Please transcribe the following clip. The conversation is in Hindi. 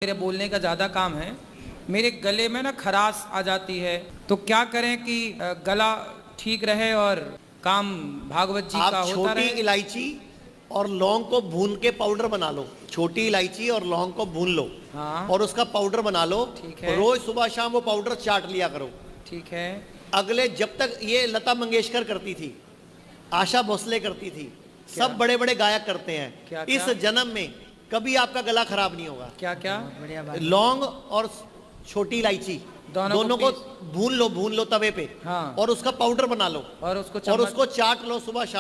मेरे बोलने का ज़्यादा काम है। मेरे गले में ना खराश आ जाती है, तो क्या करें कि गला ठीक रहे और काम भागवत जी का आप होता छोटी रहे। इलायची और लौंग को भून के पाउडर बना लो। छोटी इलायची और लौंग को भून लो, हाँ और उसका पाउडर बना लो। ठीक है। रोज सुबह शाम वो पाउडर चाट लिया करो। ठीक है। अगले, जब तक ये लता मंगेशकर करती थी, आशा भोसले करती थी, क्या? सब बड़े बड़े गायक करते हैं। क्या इस क्या? जन्म में कभी आपका गला खराब नहीं होगा। क्या क्या? लौंग और छोटी इलायची दोनों को भून लो तवे पे, हाँ। और उसका पाउडर बना लो, और उसको और उसको चाट लो सुबह शाम।